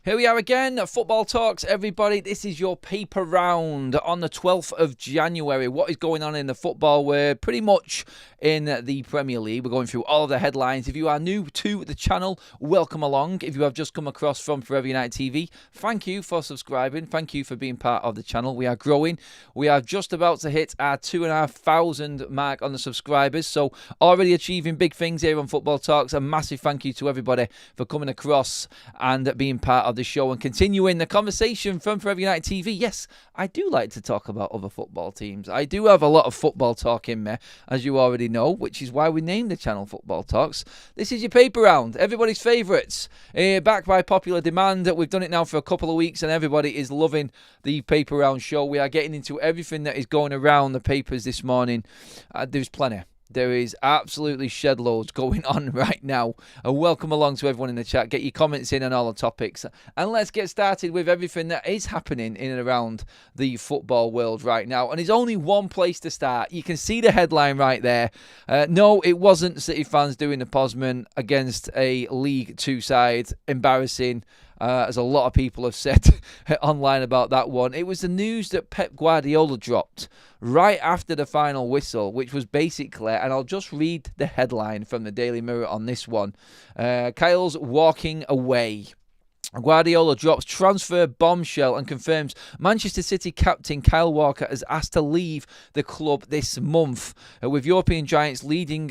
Here we are again, Football Talks, everybody. This is your paper round on the 12th of January. What is going on in the football world? Pretty much in the Premier League. We're going through all of the headlines. If you are new to the channel, welcome along. If you have just come across from Forever United TV, thank you for subscribing. Thank you for being part of the channel. We are growing. We are just about to hit our 2,500 mark on the subscribers. So already achieving big things here on Football Talks. A massive thank you to everybody for coming across and being part of the show and continuing the conversation from Forever United TV. Yes, I do like to talk about other football teams. I do have a lot of football talk in me, as you already know, which is why we named the channel Football Talks. This is your paper round, everybody's favourites. Backed by popular demand. We've done it now for a couple of weeks and everybody is loving the paper round show. We are getting into everything that is going around the papers this morning. There's plenty. There is absolutely shed loads going on right now. And welcome along to everyone in the chat. Get your comments in on all the topics. And let's get started with everything that is happening in and around the football world right now. And there's only one place to start. You can see the headline right there. No, it wasn't City fans doing the Posman against a League Two side. Embarrassing. As a lot of people have said online about that one. It was the news that Pep Guardiola dropped right after the final whistle, which was basically, and I'll just read the headline from the Daily Mirror on this one. Kyle's walking away. Guardiola drops transfer bombshell and confirms Manchester City captain Kyle Walker has asked to leave the club this month, with European giants leading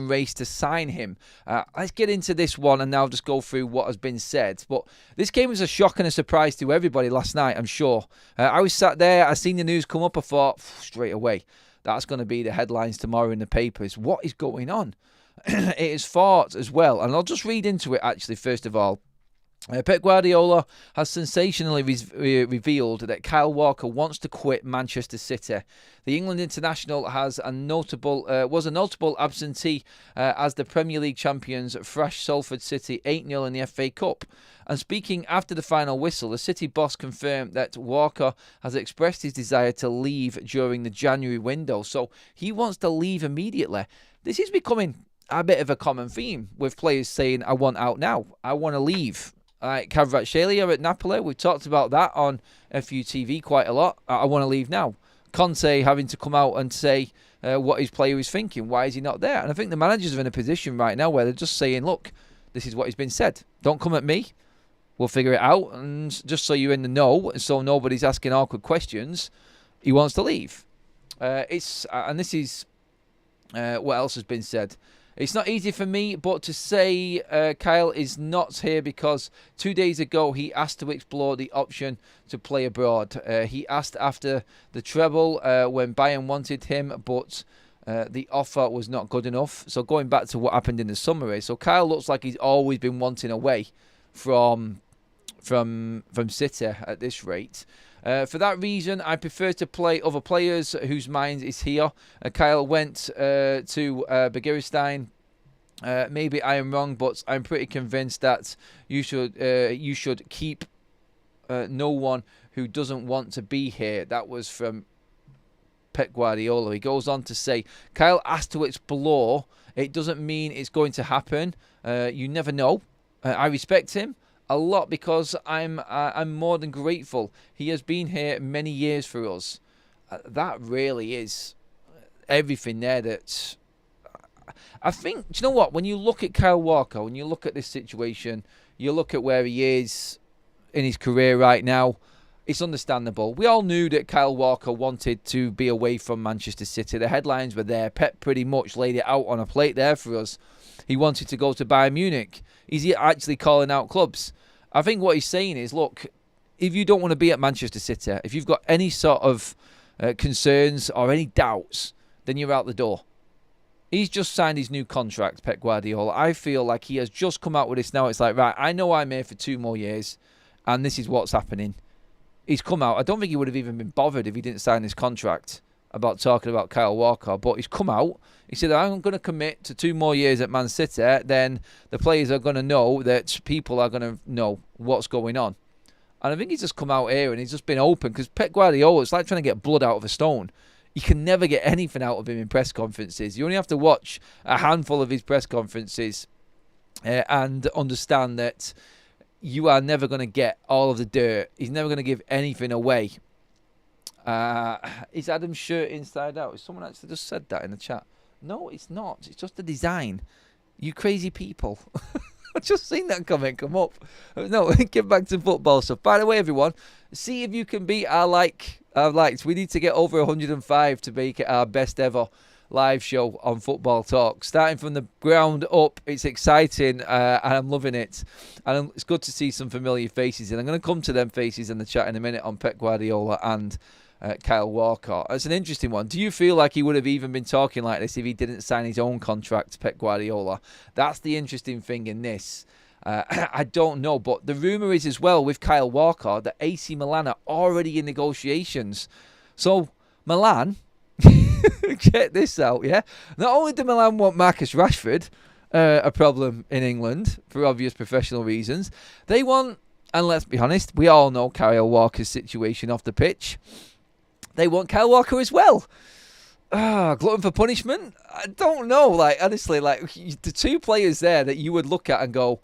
race to sign him. Let's get into this one and now just go through what has been said. But this came as a shock and a surprise to everybody last night, I'm sure. I was sat there, I seen the news come up, I thought straight away, that's going to be the headlines tomorrow in the papers. What is going on? It is thought as well, and I'll just read into it actually first of all. Pep Guardiola has sensationally revealed that Kyle Walker wants to quit Manchester City. The England international was a notable absentee as the Premier League champions thrashed Salford City 8-0 in the FA Cup. And speaking after the final whistle, the City boss confirmed that Walker has expressed his desire to leave during the January window. So he wants to leave immediately. This is becoming a bit of a common theme with players saying, I want out now. I want to leave. Like Kvaratskhelia at Napoli, we've talked about that on FUTV quite a lot. I want to leave now. Conte having to come out and say what his player is thinking. Why is he not there? And I think the managers are in a position right now where they're just saying, look, this is what has been said. Don't come at me. We'll figure it out. And just so you're in the know, so nobody's asking awkward questions, he wants to leave. And this is what else has been said. It's not easy for me, but to say Kyle is not here because 2 days ago he asked to explore the option to play abroad. He asked after the treble when Bayern wanted him, but the offer was not good enough. So going back to what happened in the summer, so Kyle looks like he's always been wanting away from City at this rate. For that reason, I prefer to play other players whose mind is here. Kyle went to Begiristain. Maybe I am wrong, but I'm pretty convinced that you should keep no one who doesn't want to be here. That was from Pep Guardiola. He goes on to say, Kyle asked to explore. It doesn't mean it's going to happen. You never know. I respect him a lot because I'm more than grateful. He has been here many years for us. That really is everything there. That I think. Do you know what? When you look at Kyle Walker, when you look at this situation, you look at where he is in his career right now. It's understandable. We all knew that Kyle Walker wanted to be away from Manchester City. The headlines were there. Pep pretty much laid it out on a plate there for us. He wanted to go to Bayern Munich. Is he actually calling out clubs? I think what he's saying is, look, if you don't want to be at Manchester City, if you've got any sort of concerns or any doubts, then you're out the door. He's just signed his new contract, Pep Guardiola. I feel like he has just come out with this now. It's like, right, I know I'm here for 2 more years, and this is what's happening. He's come out. I don't think he would have even been bothered if he didn't sign this contract about talking about Kyle Walker, but he's come out. He said, I'm going to commit to 2 more years at Man City. Then the players are going to know that people are going to know what's going on. And I think he's just come out here and he's just been open because Pep Guardiola, it's like trying to get blood out of a stone. You can never get anything out of him in press conferences. You only have to watch a handful of his press conferences and understand that you are never going to get all of the dirt. He's never going to give anything away. Is Adam's shirt inside out? Someone actually just said that in the chat. No, it's not. It's just the design. You crazy people. I've just seen that comment come up. No, get back to football stuff. By the way, everyone, see if you can beat our likes. We need to get over 105 to make it our best ever live show on Football Talk. Starting from the ground up, it's exciting and I'm loving it. And it's good to see some familiar faces. And I'm going to come to them faces in the chat in a minute on Pep Guardiola and Kyle Walker. It's an interesting one. Do you feel like he would have even been talking like this if he didn't sign his own contract, Pep Guardiola? That's the interesting thing in this. I don't know, but the rumour is as well with Kyle Walker that AC Milan are already in negotiations. So Milan, check this out, yeah? Not only do Milan want Marcus Rashford, a problem in England for obvious professional reasons, they want, and let's be honest, we all know Kyle Walker's situation off the pitch. They want Kyle Walker as well. Glutton for punishment? I don't know. Like, honestly, like the two players there that you would look at and go,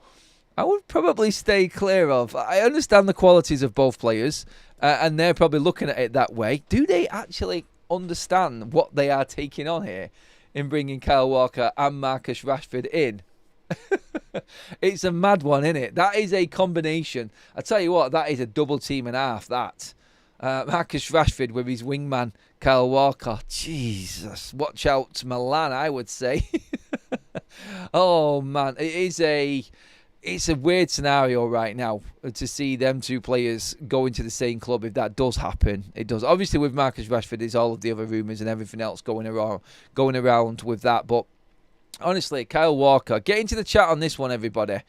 I would probably stay clear of. I understand the qualities of both players, and they're probably looking at it that way. Do they actually understand what they are taking on here in bringing Kyle Walker and Marcus Rashford in? It's a mad one, isn't it? That is a combination. I tell you what, that is a double team and a half, that. Marcus Rashford with his wingman Kyle Walker. Jesus, watch out Milan, I would say. Oh man, it's a weird scenario right now to see them two players go into the same club. If that does happen, it does. Obviously with Marcus Rashford, there's all of the other rumours and everything else going around with that. But honestly, Kyle Walker, get into the chat on this one, everybody.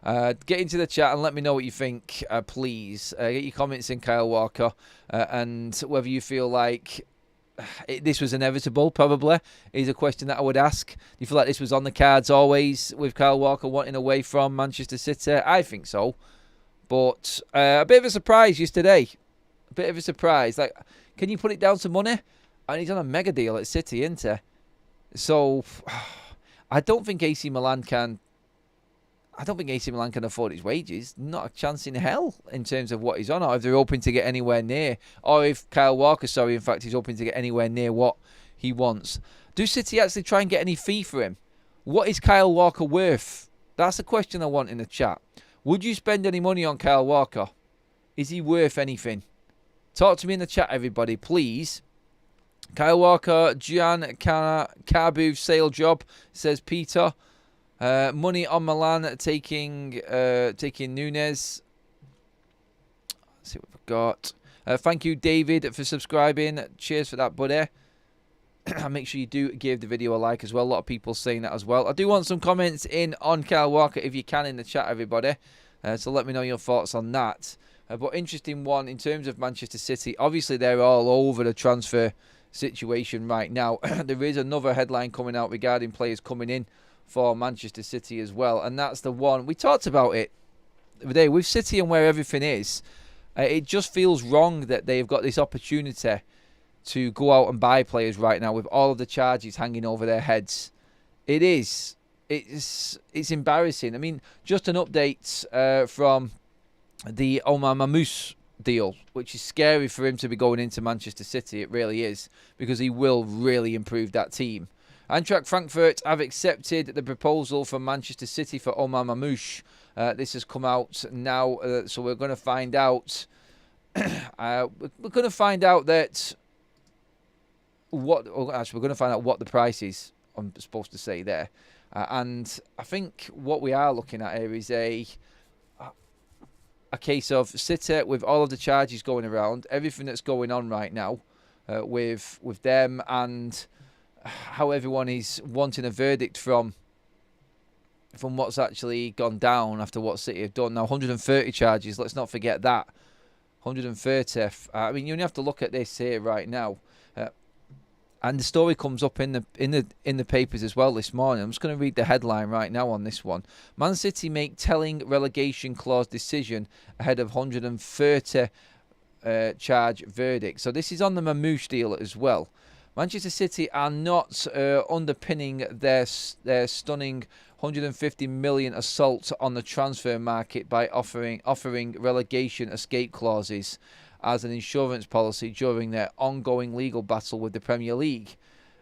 Get into the chat and let me know what you think, please. Get your comments in, Kyle Walker, and whether you feel like this was inevitable, probably, is a question that I would ask. Do you feel like this was on the cards always with Kyle Walker wanting away from Manchester City? I think so. But a bit of a surprise yesterday. A bit of a surprise. Like, can you put it down to money? And he's on a mega deal at City, isn't he? So, I don't think AC Milan can afford his wages. Not a chance in hell in terms of what he's on, or if they're hoping to get anywhere near, or if Kyle Walker, in fact, is hoping to get anywhere near what he wants. Do City actually try and get any fee for him? What is Kyle Walker worth? That's a question I want in the chat. Would you spend any money on Kyle Walker? Is he worth anything? Talk to me in the chat, everybody, please. Kyle Walker, Gian Carbu sale job, says Peter. Money on Milan taking Nunes. Let's see what we've got. Thank you, David, for subscribing. Cheers for that, buddy. Make sure you do give the video a like as well. A lot of people saying that as well. I do want some comments in on Kyle Walker if you can in the chat, everybody. So let me know your thoughts on that. But interesting one in terms of Manchester City. Obviously, they're all over the transfer situation right now. There is another headline coming out regarding players coming in for Manchester City as well, and that's the one we talked about it today with City and where everything is. It just feels wrong that they've got this opportunity to go out and buy players right now with all of the charges hanging over their heads. It's embarrassing. I mean, just an update from the Omar Mamouche deal, which is scary for him to be going into Manchester City. It really is, because he will really improve that team. Eintracht Frankfurt have accepted the proposal from Manchester City for Omar Mamouche. This has come out now, so we're going to find out. We're going to find out that we're going to find out what the price is. I'm supposed to say there, and I think what we are looking at here is a case of City with all of the charges going around, everything that's going on right now with them, and how everyone is wanting a verdict from what's actually gone down after what City have done. Now, 130 charges, let's not forget that. 130. I mean, you only have to look at this here right now. And the story comes up in the papers as well this morning. I'm just going to read the headline right now on this one. Man City make telling relegation clause decision ahead of 130 charge verdict. So this is on the Mamouche deal as well. Manchester City are not underpinning their stunning 150 million assault on the transfer market by offering relegation escape clauses as an insurance policy during their ongoing legal battle with the Premier League.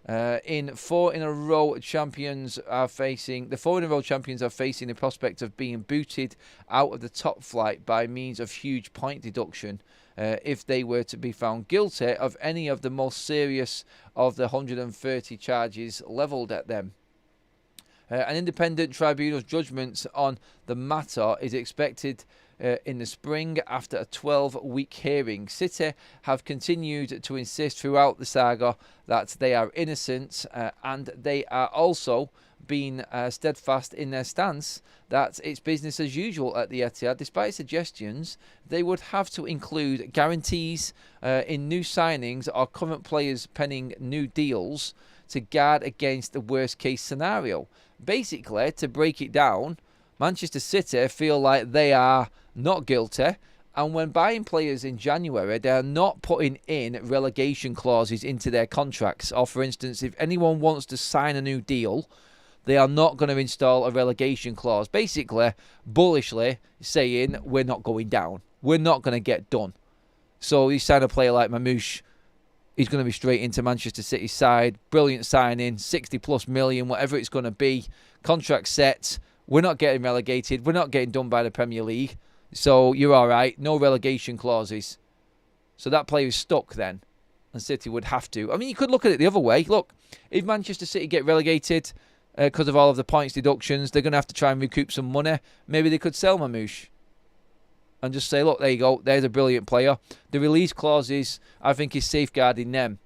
The 4 in a row champions are facing the prospect of being booted out of the top flight by means of huge point deduction if they were to be found guilty of any of the most serious of the 130 charges levelled at them. An independent tribunal's judgment on the matter is expected in the spring after a 12-week hearing. City have continued to insist throughout the saga that they are innocent, and they are also been steadfast in their stance that it's business as usual at the Etihad, despite suggestions they would have to include guarantees in new signings or current players penning new deals to guard against the worst case scenario. Basically, to break it down, Manchester City feel like they are not guilty, and when buying players in January, they are not putting in relegation clauses into their contracts. Or, for instance, if anyone wants to sign a new deal, they are not going to install a relegation clause. Basically, bullishly saying, we're not going down. We're not going to get done. So you sign a player like Mamouche, he's going to be straight into Manchester City's side. Brilliant signing, 60 plus million, whatever it's going to be. Contract set. We're not getting relegated. We're not getting done by the Premier League. So you're all right. No relegation clauses. So that player is stuck then. And City would have to. I mean, you could look at it the other way. Look, if Manchester City get relegated because of all of the points deductions, they're going to have to try and recoup some money. Maybe they could sell Mamouche and just say, look, there you go. There's a brilliant player. The release clauses, I think, is safeguarding them,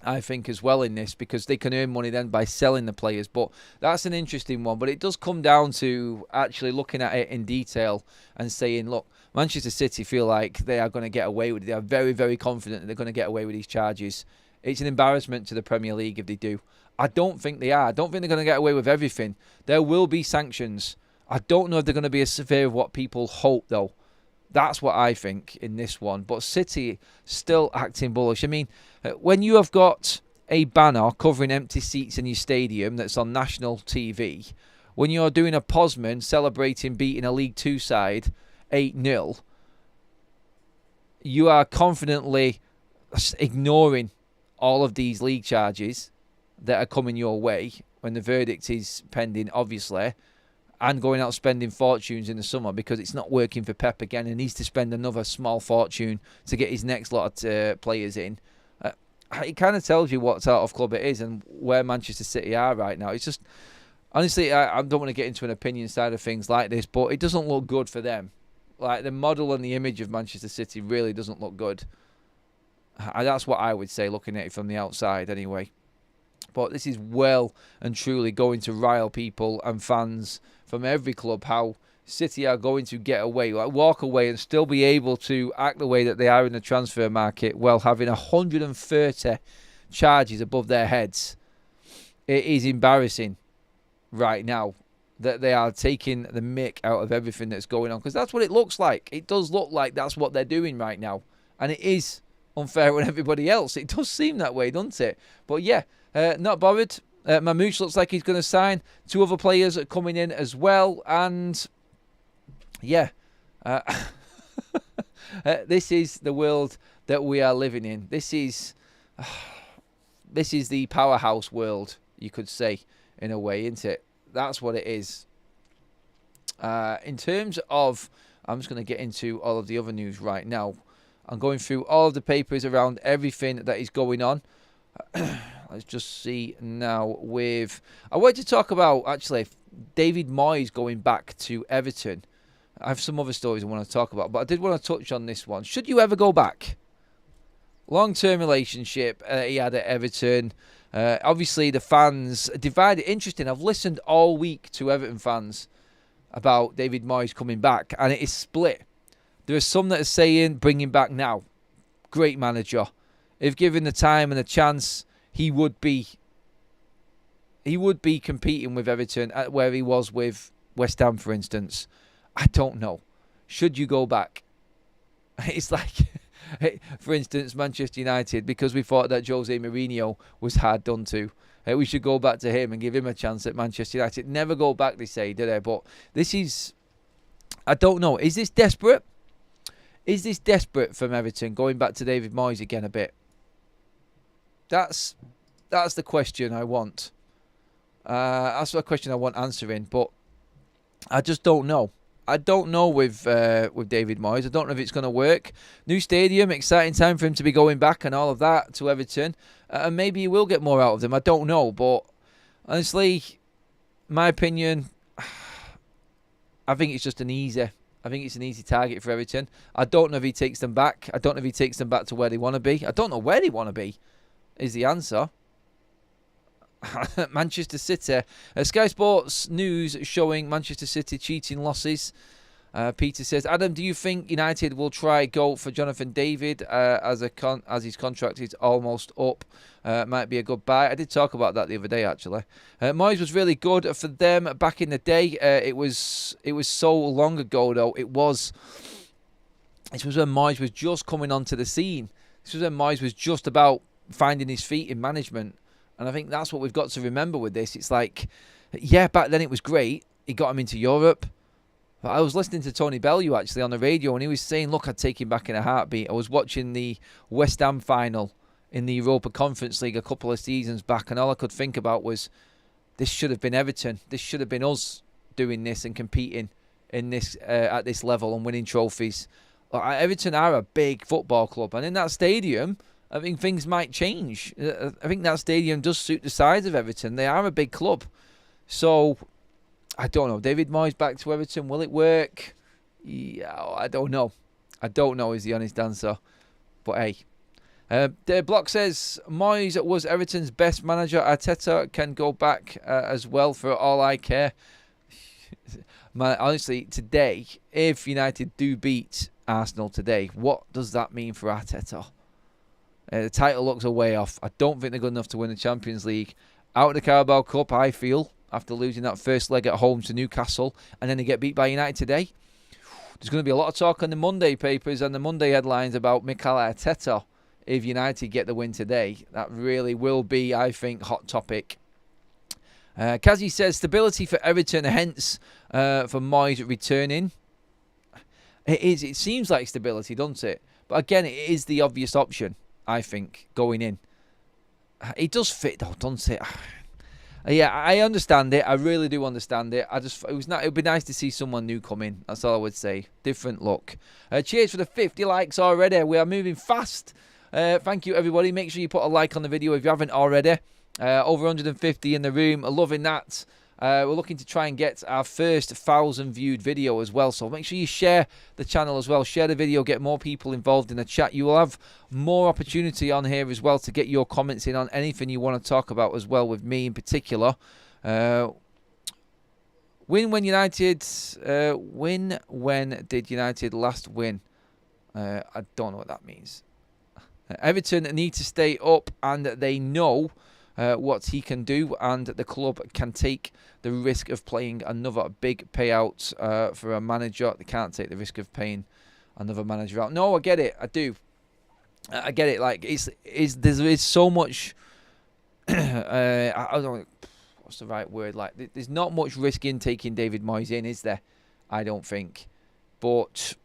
I think, as well in this, because they can earn money then by selling the players. But that's an interesting one. But it does come down to actually looking at it in detail and saying, look, Manchester City feel like they are going to get away with it. They are very, very confident that they're going to get away with these charges. It's an embarrassment to the Premier League if they do. I don't think they are. I don't think they're going to get away with everything. There will be sanctions. I don't know if they're going to be as severe as what people hope, though. That's what I think in this one. But City still acting bullish. I mean, when you have got a banner covering empty seats in your stadium that's on national TV, when you're doing a Pozman celebrating beating a League Two side 8-0, you are confidently ignoring all of these league charges that are coming your way when the verdict is pending, obviously, and going out spending fortunes in the summer because it's not working for Pep again and needs to spend another small fortune to get his next lot of players in. It kind of tells you what sort of club it is and where Manchester City are right now. It's just, honestly, I don't want to get into an opinion side of things like this, but it doesn't look good for them. Like, the model and the image of Manchester City really doesn't look good. That's what I would say, looking at it from the outside anyway. But this is well and truly going to rile people and fans from every club, how City are going to get away, like walk away and still be able to act the way that they are in the transfer market while having 130 charges above their heads. It is embarrassing right now that they are taking the mick out of everything that's going on, because that's what it looks like. It does look like that's what they're doing right now, and it is unfair on everybody else. It does seem that way, doesn't it? But yeah, not bothered. Mamouche looks like he's going to sign. 2 other players are coming in as well. And yeah, this is the world that we are living in. This is the powerhouse world, you could say, in a way, isn't it? That's what it is. In terms of, I'm just going to get into all of the other news right now. I'm going through all of the papers around everything that is going on. Let's just see now I wanted to talk about, actually, David Moyes going back to Everton. I have some other stories I want to talk about, but I did want to touch on this one. Should you ever go back? Long-term relationship he had at Everton. Obviously, the fans divided. Interesting, I've listened all week to Everton fans about David Moyes coming back, and it is split. There are some that are saying, bring him back now. Great manager. If given the time and the chance, he would be competing with Everton at where he was with West Ham, for instance. I don't know. Should you go back? It's like, for instance, Manchester United, because we thought that Jose Mourinho was hard done to. We should go back to him and give him a chance at Manchester United. Never go back, they say, do they? But this is, I don't know. Is this desperate? Is this desperate from Everton, going back to David Moyes again a bit? That's the question I want. That's the question I want answering. But I just don't know. I don't know with David Moyes. I don't know if it's going to work. New stadium, exciting time for him to be going back and all of that to Everton. And maybe he will get more out of them. I don't know. But honestly, my opinion, I think it's just an easy target for Everton. I don't know if he takes them back. I don't know if he takes them back to where they want to be. I don't know where they want to be, is the answer. Manchester City. Sky Sports News showing Manchester City cheating losses. Peter says, Adam, do you think United will try go for Jonathan David as his contract is almost up? Might be a good buy. I did talk about that the other day, actually. Moyes was really good for them back in the day. It was so long ago, though. This was when Moyes was just coming onto the scene. This was when Moyes was just about finding his feet in management. And I think that's what we've got to remember with this. It's like, yeah, back then it was great. He got him into Europe. But I was listening to Tony Bellew actually on the radio, and he was saying, look, I'd take him back in a heartbeat. I was watching the West Ham final in the Europa Conference League a couple of seasons back, and all I could think about was, this should have been Everton. This should have been us doing this and competing in this at this level and winning trophies. Everton are a big football club, and in that stadium, I think things might change. I think that stadium does suit the size of Everton. They are a big club. So, I don't know. David Moyes back to Everton. Will it work? Yeah, I don't know. I don't know is the honest answer. But hey. The block says, Moyes was Everton's best manager. Arteta can go back as well for all I care. Honestly, today, if United do beat Arsenal today, what does that mean for Arteta? The title looks a way off. I don't think they're good enough to win the Champions League. Out of the Carabao Cup, I feel, after losing that first leg at home to Newcastle, and then they get beat by United today. There's going to be a lot of talk on the Monday papers and the Monday headlines about Mikel Arteta. If United get the win today, that really will be, I think, hot topic. Kazi says, stability for Everton, hence for Moyes returning. It seems like stability, doesn't it? But again, it is the obvious option, I think, going in. It does fit, though, doesn't it? Yeah, I understand it. I really do understand it. It would be nice to see someone new come in. That's all I would say. Different look. Cheers for the 50 likes already. We are moving fast. Thank you, everybody. Make sure you put a like on the video if you haven't already. Over 150 in the room. Loving that. We're looking to try and get our first 1,000 viewed video as well. So make sure you share the channel as well. Share the video. Get more people involved in the chat. You will have more opportunity on here as well to get your comments in on anything you want to talk about as well with me in particular. When did United last win? I don't know what that means. Everton need to stay up, and they know what he can do, and the club can take the risk of playing another big payout for a manager. They can't take the risk of paying another manager out. No, I get it. I do. I get it. Like there is so much. I don't know what's the right word. Like there's not much risk in taking David Moyes in, is there? I don't think, but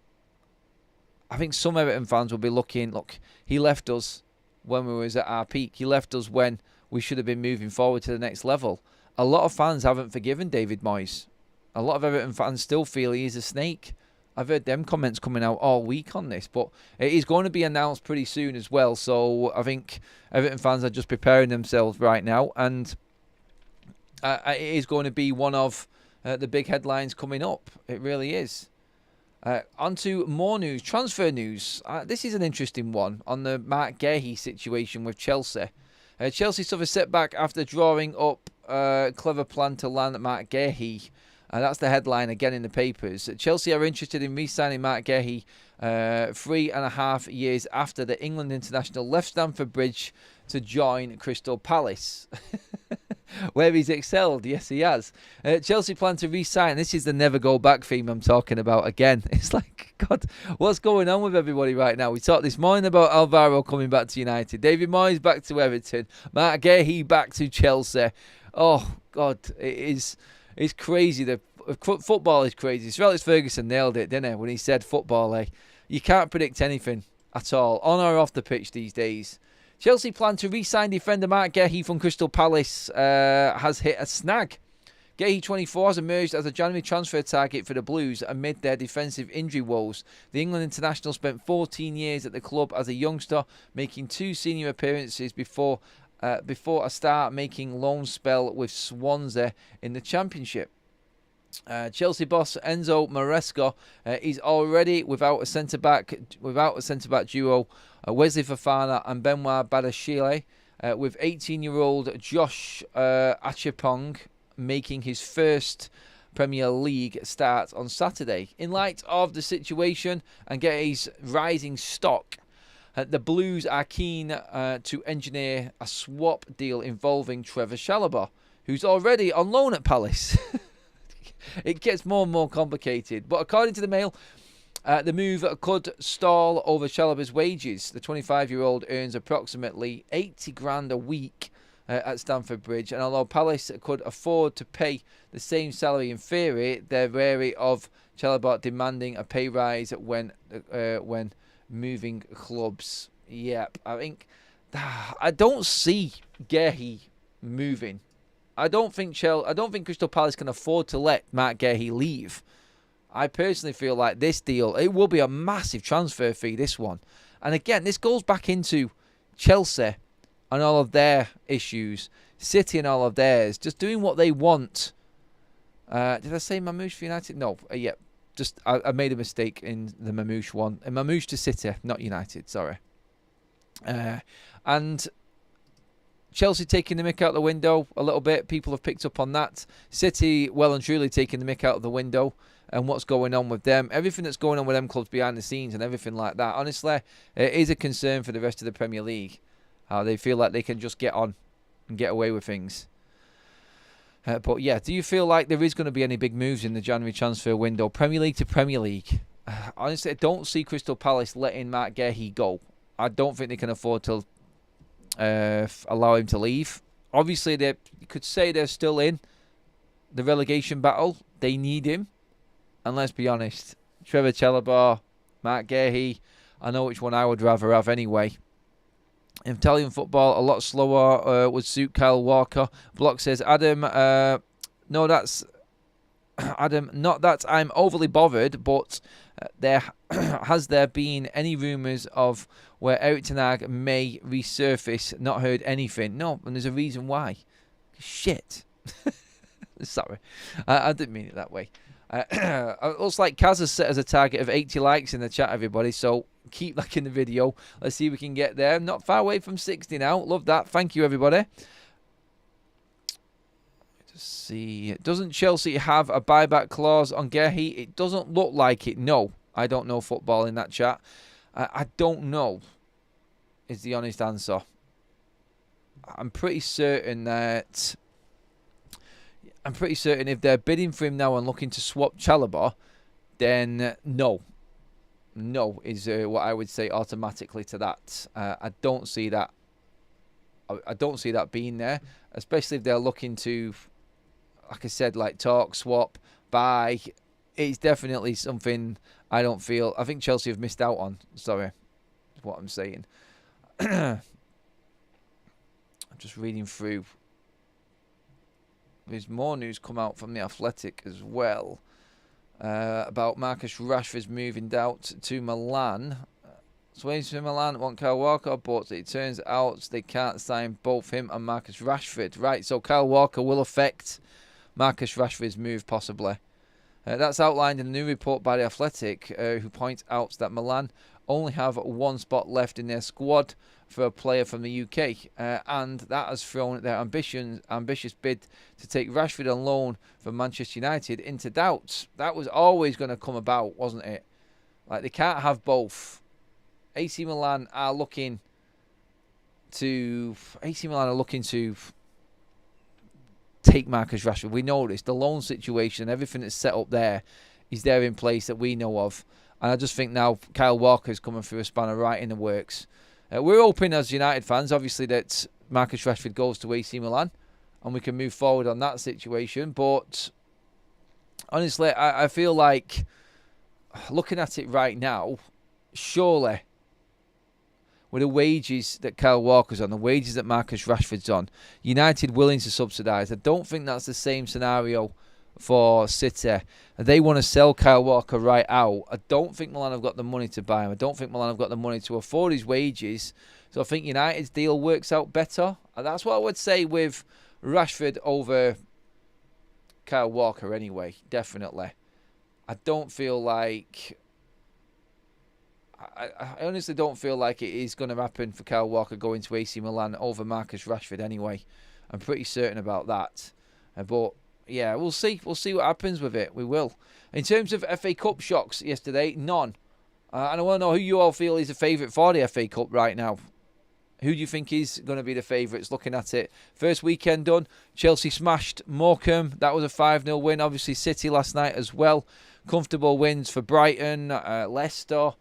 I think some Everton fans will be looking. Look, he left us when we was at our peak. He left us when we should have been moving forward to the next level. A lot of fans haven't forgiven David Moyes. A lot of Everton fans still feel he is a snake. I've heard them comments coming out all week on this, but it is going to be announced pretty soon as well. So I think Everton fans are just preparing themselves right now, and it is going to be one of the big headlines coming up. It really is. On to more news, transfer news. This is an interesting one on the Marc Guéhi situation with Chelsea. Chelsea suffered a setback after drawing up a clever plan to land Marc Guéhi. That's the headline again in the papers. Chelsea are interested in re-signing Marc Guéhi 3.5 years after the England international left Stamford Bridge to join Crystal Palace. where he's excelled. Yes, he has. Chelsea plan to re-sign. This is the never go back theme I'm talking about again. It's like, God, what's going on with everybody right now? We talked this morning about Alvaro coming back to United. David Moyes back to Everton. Mark Gahey back to Chelsea. Oh, God, it's crazy. The football is crazy. Sir Alex Ferguson nailed it, didn't he, when he said football, you can't predict anything at all, on or off the pitch these days. Chelsea plan to re-sign defender Mark Gahey from Crystal Palace has hit a snag. Gahey, 24, has emerged as a January transfer target for the Blues amid their defensive injury woes. The England international spent 14 years at the club as a youngster, making 2 senior appearances before a start-making loan spell with Swansea in the Championship. Chelsea boss Enzo Maresca is already without a centre-back duo, Wesley Fofana and Benoit Badiashile, with 18-year-old Josh Achepong making his first Premier League start on Saturday. In light of the situation and Gahey's rising stock, the Blues are keen to engineer a swap deal involving Trevor Chalobah, who's already on loan at Palace. It gets more and more complicated. But according to the Mail, the move could stall over Chalobah's wages. The 25-year-old earns approximately 80 grand a week at Stamford Bridge, and although Palace could afford to pay the same salary in theory, they're wary of Chalobah demanding a pay rise when moving clubs. Yep, I don't see Gahey moving. I don't think Crystal Palace can afford to let Mark Gahey leave. I personally feel like this deal, it will be a massive transfer fee, this one. And again, this goes back into Chelsea and all of their issues, City and all of theirs, just doing what they want. Did I say Mamouche for United? No, yeah, just I made a mistake in the Mamouche one. Mamouche to City, not United, sorry. And Chelsea taking the mick out the window a little bit. People have picked up on that. City, well and truly taking the mick out of the window and what's going on with them. Everything that's going on with them clubs behind the scenes and everything like that. Honestly, it is a concern for the rest of the Premier League. How they feel like they can just get on and get away with things. But yeah, do you feel like there is going to be any big moves in the January transfer window? Premier League to Premier League. Honestly, I don't see Crystal Palace letting Mark Gahey go. I don't think they can afford to allow him to leave. Obviously, you could say they're still in the relegation battle. They need him. And let's be honest, Trevor Chalobah, Mark Gahey, I know which one I would rather have anyway. In Italian football, a lot slower would suit Kyle Walker. Block says, Adam, not that I'm overly bothered, but has there been any rumours of where Erik ten Hag may resurface? Not heard anything. No, and there's a reason why. Shit. Sorry, I didn't mean it that way. It looks like Kaz has set as a target of 80 likes in the chat, everybody, so keep liking the video. Let's see if we can get there. Not far away from 60 now. Love that. Thank you, everybody. Just see. Doesn't Chelsea have a buyback clause on Gahey? It doesn't look like it. No. I don't know football in that chat. I don't know is the honest answer. I'm pretty certain that... if they're bidding for him now and looking to swap Chalobah, then no. No is what I would say automatically to that. I don't see that. I don't see that being there, especially if they're looking to, like I said, like talk, swap, buy. It's definitely something I think Chelsea have missed out on. Sorry, is what I'm saying. I'm just reading through. There's more news come out from The Athletic as well about Marcus Rashford's moving out to Milan. Sway's to Milan want Kyle Walker, but it turns out they can't sign both him and Marcus Rashford. Right, so Kyle Walker will affect Marcus Rashford's move possibly. That's outlined in a new report by The Athletic, who points out that Milan only have one spot left in their squad for a player from the UK, and that has thrown their ambitious bid to take Rashford on loan from Manchester United into doubt. That was always going to come about, wasn't it? Like, they can't have both. AC Milan are looking to take Marcus Rashford. We know this. The loan situation, everything that's set up there is there in place that we know of. And I just think now Kyle Walker's coming through a spanner right in the works. We're hoping as United fans, obviously, that Marcus Rashford goes to AC Milan and we can move forward on that situation. But honestly, I feel like looking at it right now, surely with the wages that Kyle Walker's on, the wages that Marcus Rashford's on, United willing to subsidise. I don't think that's the same scenario for City. They want to sell Kyle Walker right out. I don't think Milan have got the money to buy him. I don't think Milan have got the money to afford his wages. So I think United's deal works out better. And that's what I would say with Rashford over Kyle Walker anyway, definitely. I don't feel like... I honestly don't feel like it is going to happen for Kyle Walker going to AC Milan over Marcus Rashford anyway. I'm pretty certain about that. But yeah, we'll see. We'll see what happens with it. We will. In terms of FA Cup shocks yesterday, none. And I want to know who you all feel is a favourite for the FA Cup right now. Who do you think is going to be the favourites looking at it? First weekend done. Chelsea smashed Morecambe. That was a 5-0 win. Obviously City last night as well. Comfortable wins for Brighton, Leicester.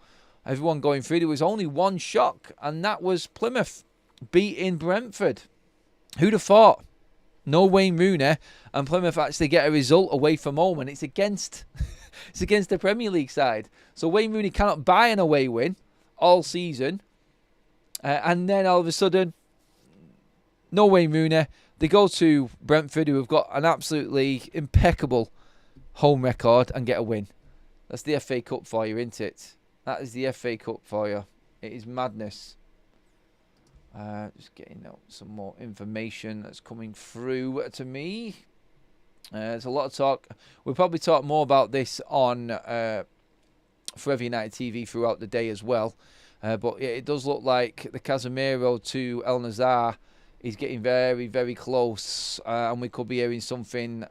Everyone going through. There was only one shock, and that was Plymouth beating Brentford. Who'd have thought? No Wayne Rooney, and Plymouth actually get a result away from home, and it's against the Premier League side. So Wayne Rooney cannot buy an away win all season, and then all of a sudden, no Wayne Rooney. They go to Brentford, who have got an absolutely impeccable home record, and get a win. That's the FA Cup for you, isn't it? That is the FA Cup for you. It is madness. Just getting out some more information that's coming through to me. There's a lot of talk. We'll probably talk more about this on Forever United TV throughout the day as well. But yeah, it does look like the Casemiro to El Nazar is getting very, very close. And we could be hearing something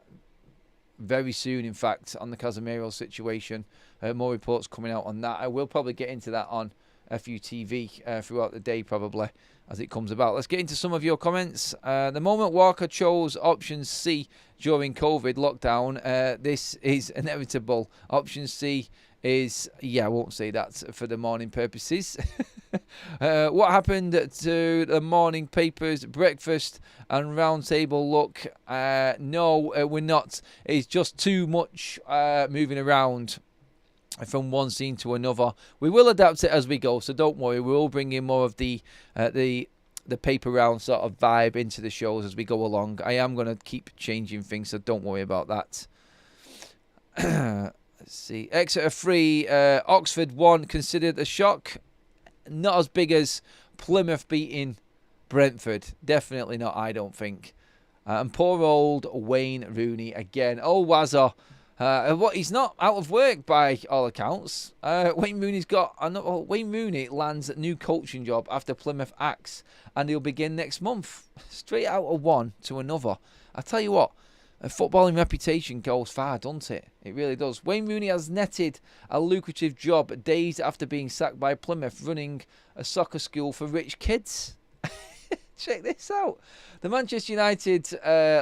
very soon, in fact, on the Casemiro situation. More reports coming out on that. I will probably get into that on FUTV throughout the day, probably, as it comes about. Let's get into some of your comments. The moment Walker chose option C during COVID lockdown, this is inevitable. Option C is, I won't say that for the morning purposes. What happened to the morning papers, breakfast and round table look? No, we're not. It's just too much moving around from one scene to another. We will adapt it as we go, so don't worry. We'll bring in more of the paper round sort of vibe into the shows as we go along. I am going to keep changing things, so don't worry about that. Let's see. Exeter 3, Oxford 1, considered a shock. Not as big as Plymouth beating Brentford. Definitely not, I don't think. And poor old Wayne Rooney again. Oh, Wazza. He's not out of work by all accounts. Wayne Rooney lands a new coaching job after Plymouth axe, and he'll begin next month. Straight out of one to another. I tell you what, a footballing reputation goes far, doesn't it? It really does. Wayne Rooney has netted a lucrative job days after being sacked by Plymouth, running a soccer school for rich kids. Check this out. The Manchester United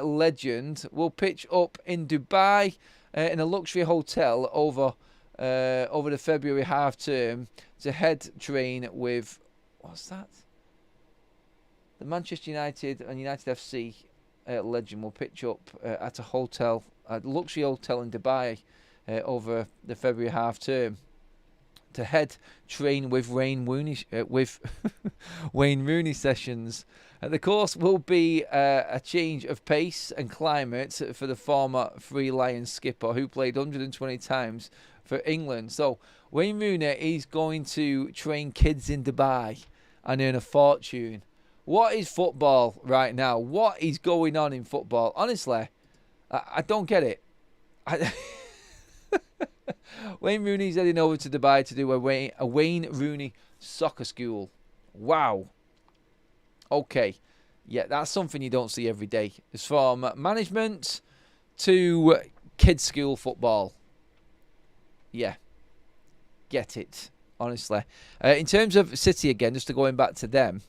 legend will pitch up in Dubai in a luxury hotel over the February half term to head train with, what's that? The Manchester United and United FC legend will pitch up at a luxury hotel in Dubai over the February half term to head train with Wayne Rooney sessions. The course will be a change of pace and climate for the former Three Lions skipper who played 120 times for England. So Wayne Rooney is going to train kids in Dubai and earn a fortune. What is football right now? What is going on in football? Honestly, I don't get it. Wayne Rooney's heading over to Dubai to do a Wayne Rooney soccer school. Wow. Okay. Yeah, that's something you don't see every day. It's from management to kids' school football. Yeah. Get it. Honestly. In terms of City again, just to going back to them.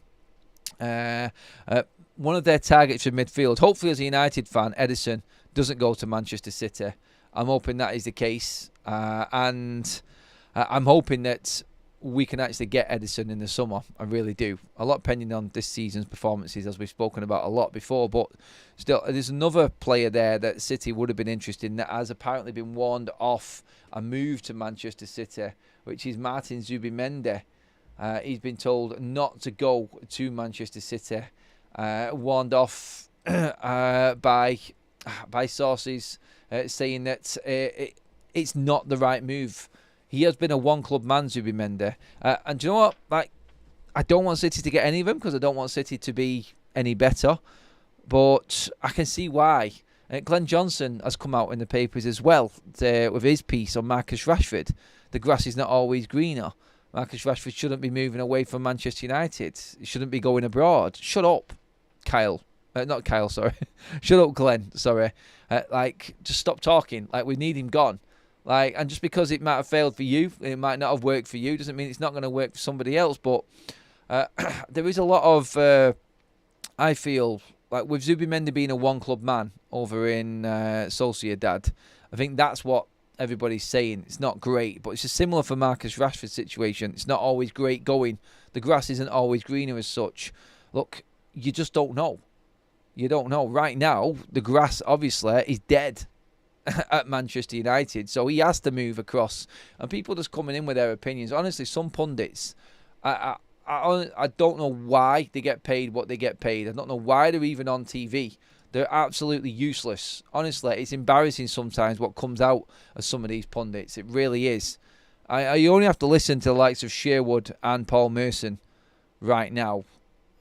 one of their targets for midfield, hopefully as a United fan, Ederson, doesn't go to Manchester City. I'm hoping that is the case. And I'm hoping that we can actually get Ederson in the summer. I really do. A lot pending on this season's performances, as we've spoken about a lot before. But still, there's another player there that City would have been interested in that has apparently been warned off a move to Manchester City, which is Martin Zubimendi. He's been told not to go to Manchester City. Warned off by sources saying that it's not the right move. He has been a one-club man, Zubimendi. And do you know what? Like, I don't want City to get any of them because I don't want City to be any better. But I can see why. Glenn Johnson has come out in the papers as well with his piece on Marcus Rashford. The grass is not always greener. Marcus Rashford shouldn't be moving away from Manchester United. He shouldn't be going abroad. Shut up, Kyle. Not Kyle, sorry. Shut up, Glenn, sorry. Just stop talking. Like, we need him gone. And just because it might have failed for you, it might not have worked for you, doesn't mean it's not going to work for somebody else. But there is a lot of, I feel, like with Zubimendi being a one-club man over in Sociedad, I think that's what everybody's saying. It's not great, but it's just similar for Marcus Rashford's situation. It's not always great going. The grass isn't always greener as such. Look, you just don't know. You don't know. Right now, the grass, obviously, is dead at Manchester United, so he has to move across, and people just coming in with their opinions. Honestly, some pundits, I don't know why they get paid what they get paid. I don't know why they're even on TV. They're absolutely useless. Honestly, it's embarrassing sometimes what comes out of some of these pundits. It really is. You only have to listen to the likes of Sherwood and Paul Merson right now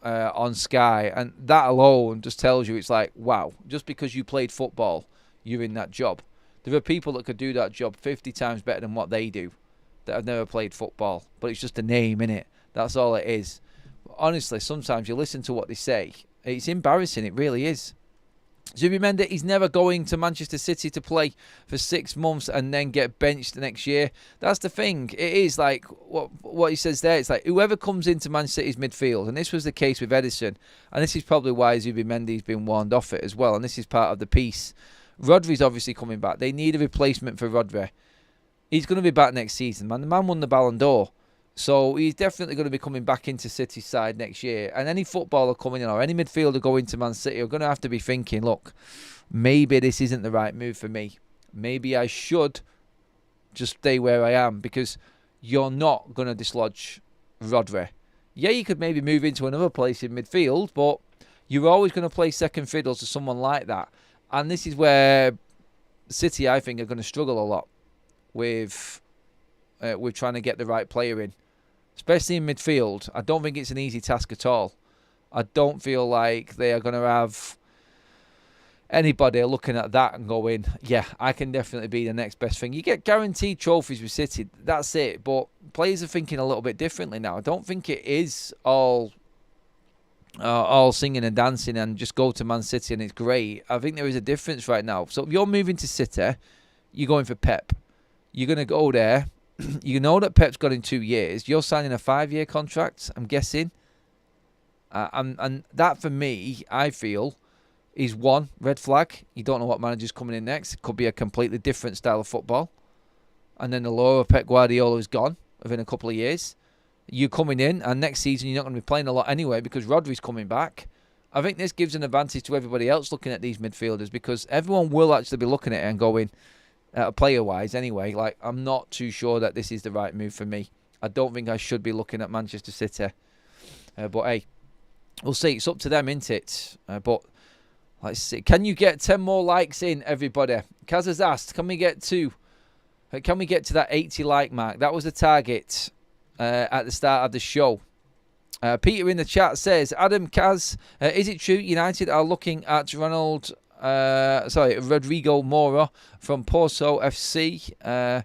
on Sky, and that alone just tells you it's like, wow, just because you played football, you're in that job. There are people that could do that job 50 times better than what they do that have never played football. But it's just a name, innit? That's all it is. But honestly, sometimes you listen to what they say. It's embarrassing. It really is. Zubimendi, he's never going to Manchester City to play for 6 months and then get benched the next year. That's the thing. It is like what he says there. It's like whoever comes into Man City's midfield, and this was the case with Ederson, and this is probably why Zubimendi's been warned off it as well, and this is part of the piece. Rodri's obviously coming back. They need a replacement for Rodri. He's going to be back next season, man. The man won the Ballon d'Or. So he's definitely going to be coming back into City's side next year. And any footballer coming in or any midfielder going to Man City are going to have to be thinking, look, maybe this isn't the right move for me. Maybe I should just stay where I am, because you're not going to dislodge Rodri. Yeah, you could maybe move into another place in midfield, but you're always going to play second fiddle to someone like that. And this is where City, I think, are going to struggle a lot with trying to get the right player in. Especially in midfield. I don't think it's an easy task at all. I don't feel like they are going to have anybody looking at that and going, yeah, I can definitely be the next best thing. You get guaranteed trophies with City, that's it. But players are thinking a little bit differently now. I don't think it is all singing and dancing and just go to Man City and it's great. I think there is a difference right now. So if you're moving to City, you're going for Pep. You're going to go there. You know that Pep's got in 2 years. You're signing a 5-year contract, I'm guessing. And that, for me, I feel, is one red flag. You don't know what manager's coming in next. It could be a completely different style of football. And then the lure of Pep Guardiola is gone within a couple of years. You're coming in, and next season you're not going to be playing a lot anyway because Rodri's coming back. I think this gives an advantage to everybody else looking at these midfielders, because everyone will actually be looking at it and going, player-wise anyway, like, I'm not too sure that this is the right move for me. I don't think I should be looking at Manchester City. But hey, we'll see. It's up to them, isn't it? But let's see. Can you get 10 more likes in, everybody? Kaz has asked, can we get to that 80 like mark? That was the target at the start of the show. Peter in the chat says, Adam, Kaz, is it true United are looking at Rodrigo Moura from Porto FC?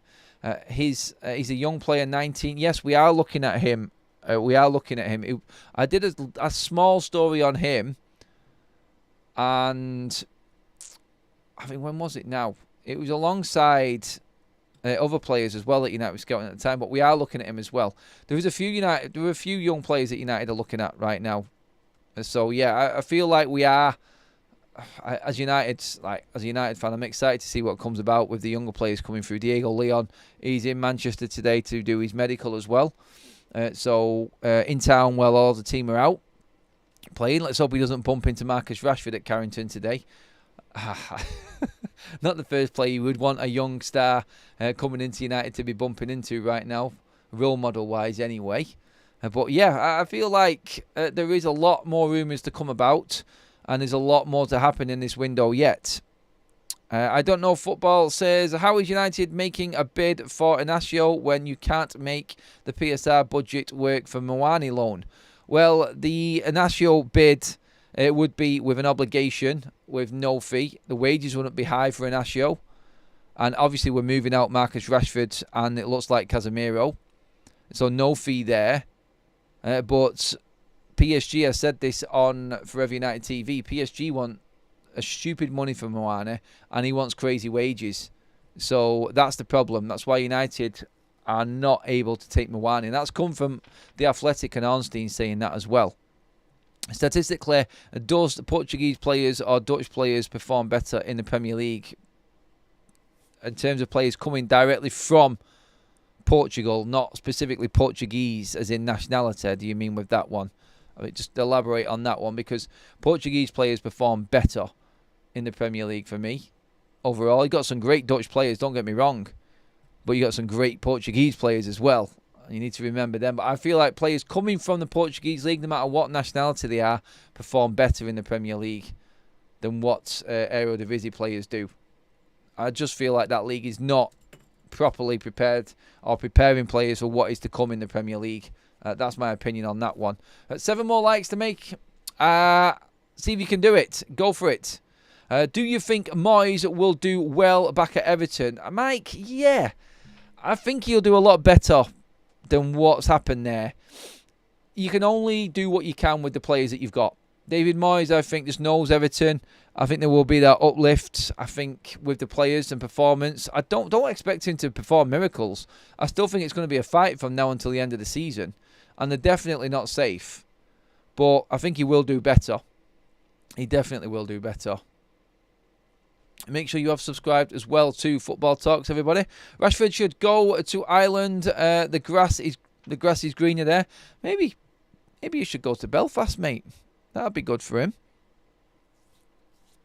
He's a young player, 19. Yes, we are looking at him. I did a small story on him, and I think, when was it now? It was alongside other players as well that United was scouting at the time, but we are looking at him as well. There were a few young players that United are looking at right now So yeah, I feel like we are. As a United fan, I'm excited to see what comes about with the younger players coming through. Diego Leon, he's in Manchester today to do his medical as well. So in town while all the team are out playing. Let's hope he doesn't bump into Marcus Rashford at Carrington today. Not the first player you would want a young star coming into United to be bumping into right now, role model wise anyway. But yeah, I feel like there is a lot more rumours to come about, and there's a lot more to happen in this window yet. I don't know. Football says, how is United making a bid for Inacio when you can't make the PSR budget work for Muani loan? Well, the Inacio bid, it would be with an obligation, with no fee. The wages wouldn't be high for Inacio. And obviously we're moving out Marcus Rashford and it looks like Casemiro. So no fee there. But PSG has said this on Forever United TV. PSG want a stupid money for Moane and he wants crazy wages. So that's the problem. That's why United are not able to take Moane. And that's come from The Athletic and Ornstein saying that as well. Statistically, does Portuguese players or Dutch players perform better in the Premier League in terms of players coming directly from Portugal, not specifically Portuguese as in nationality? Do you mean with that one? I mean, just elaborate on that one, because Portuguese players perform better in the Premier League for me overall. You got some great Dutch players, don't get me wrong, but you got some great Portuguese players as well. You need to remember them. But I feel like players coming from the Portuguese league, no matter what nationality they are, perform better in the Premier League than what Eredivisie players do. I just feel like that league is not properly prepared or preparing players for what is to come in the Premier League. That's my opinion on that one. 7 more likes to make. See if you can do it. Go for it. Do you think Moyes will do well back at Everton? Mike, yeah. I think he'll do a lot better than what's happened there. You can only do what you can with the players that you've got. David Moyes, I think, just knows Everton. I think there will be that uplift, I think, with the players and performance. I don't expect him to perform miracles. I still think it's going to be a fight from now until the end of the season. And they're definitely not safe. But I think he will do better. He definitely will do better. Make sure you have subscribed as well to Football Talks, everybody. Rashford should go to Ireland. The grass is greener there. Maybe you should go to Belfast, mate. That'd be good for him.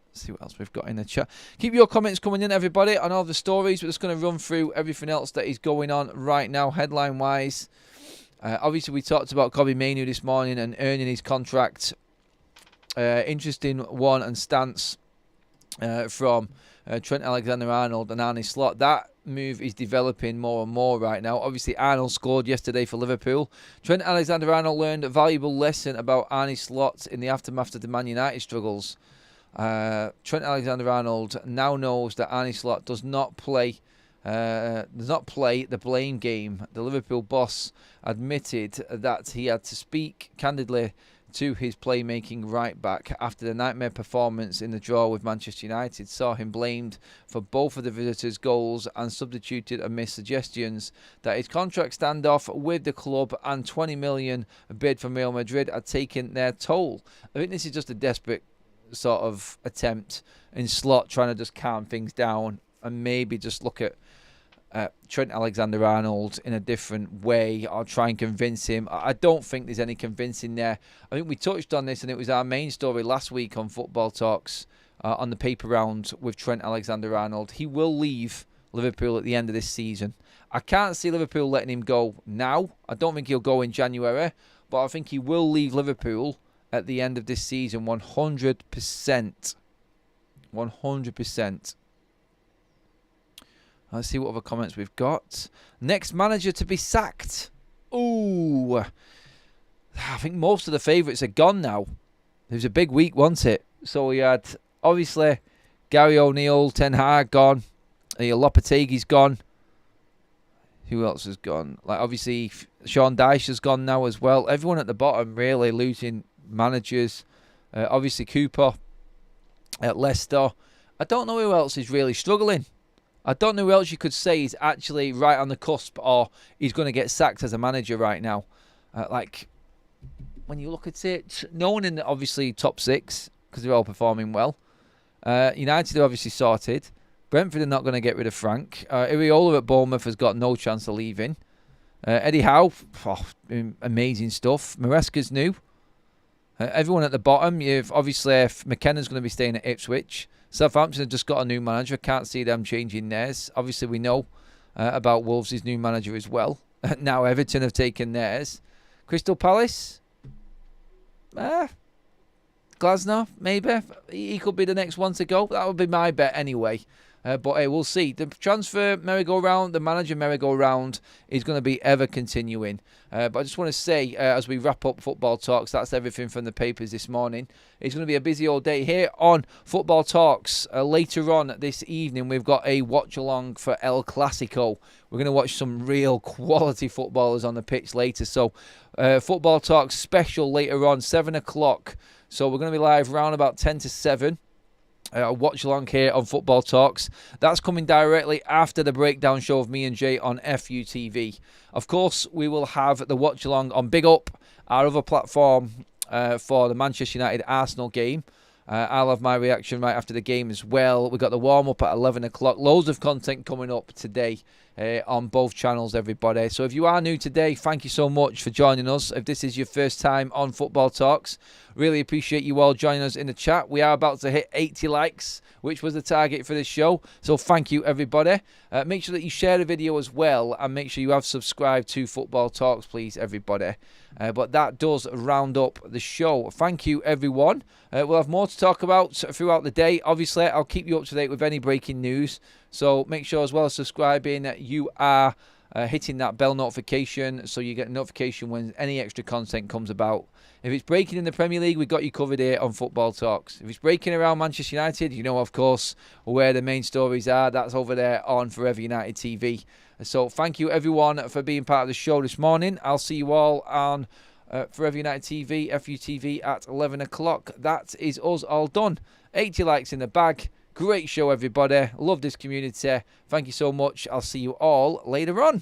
Let's see what else we've got in the chat. Keep your comments coming in, everybody, on all the stories. We're just going to run through everything else that is going on right now, headline-wise. Obviously, we talked about Kobbie Mainoo this morning and earning his contract. Interesting one and stance from Trent Alexander-Arnold and Arne Slot. That move is developing more and more right now. Obviously, Arnold scored yesterday for Liverpool. Trent Alexander-Arnold learned a valuable lesson about Arne Slot in the aftermath of the Man United struggles. Trent Alexander-Arnold now knows that Arne Slot does not play the blame game. The Liverpool boss admitted that he had to speak candidly to his playmaking right back after the nightmare performance in the draw with Manchester United saw him blamed for both of the visitors' goals and substituted amidst suggestions that his contract standoff with the club and 20 million bid from Real Madrid had taken their toll. I think this is just a desperate sort of attempt in Slot trying to just calm things down and maybe just look at Trent Alexander-Arnold in a different way or try and convince him. I don't think there's any convincing there. I think we touched on this and it was our main story last week on Football Talks on the paper round with Trent Alexander-Arnold. He will leave Liverpool at the end of this season. I can't see Liverpool letting him go now. I don't think he'll go in January, but I think he will leave Liverpool at the end of this season 100%. 100%. Let's see what other comments we've got. Next manager to be sacked. Ooh. I think most of the favourites are gone now. It was a big week, wasn't it? So we had, obviously, Gary O'Neill, Ten Hag gone. Lopetegui's gone. Who else has gone? Like, obviously, Sean Dyche has gone now as well. Everyone at the bottom really losing managers. Obviously, Cooper at Leicester. I don't know who else is really struggling. I don't know who else you could say is actually right on the cusp or he's going to get sacked as a manager right now. when you look at it, no one in the, obviously top six because they're all performing well. United are obviously sorted. Brentford are not going to get rid of Frank. Iriola at Bournemouth has got no chance of leaving. Eddie Howe, amazing stuff. Maresca's new. Everyone at the bottom, you've obviously McKenna's going to be staying at Ipswich. Southampton have just got a new manager. Can't see them changing theirs. Obviously, we know about Wolves' new manager as well. Now Everton have taken theirs. Crystal Palace, Glasner, maybe. He could be the next one to go. That would be my bet anyway. But hey, we'll see. The transfer merry-go-round, the manager merry-go-round is going to be ever continuing. But I just want to say, as we wrap up Football Talks, that's everything from the papers this morning. It's going to be a busy all day here on Football Talks. Later on this evening, we've got a watch-along for El Clasico. We're going to watch some real quality footballers on the pitch later. So, Football Talks special later on, 7 o'clock. So we're going to be live around about 10 to 7. Watch along here on Football Talks. That's coming directly after the breakdown show of me and Jay on FUTV. Of course, we will have the watch along on Big Up, our other platform for the Manchester United Arsenal game. I'll have my reaction right after the game as well. We've got the warm-up at 11 o'clock. Loads of content coming up today on both channels, everybody. So if you are new today, thank you so much for joining us. If this is your first time on Football Talks, really appreciate you all joining us in the chat. We are about to hit 80 likes, which was the target for this show. So thank you, everybody. Make sure that you share the video as well, and make sure you have subscribed to Football Talks, please, everybody. But that does round up the show. Thank you, everyone. We'll have more to talk about throughout the day. Obviously, I'll keep you up to date with any breaking news. So make sure, as well as subscribing, you are hitting that bell notification so you get a notification when any extra content comes about. If it's breaking in the Premier League, we've got you covered here on Football Talks. If it's breaking around Manchester United, you know, of course, where the main stories are. That's over there on Forever United TV. So thank you, everyone, for being part of the show this morning. I'll see you all on Forever United TV, FUTV at 11 o'clock. That is us all done. 80 likes in the bag. Great show, everybody. Love this community. Thank you so much. I'll see you all later on.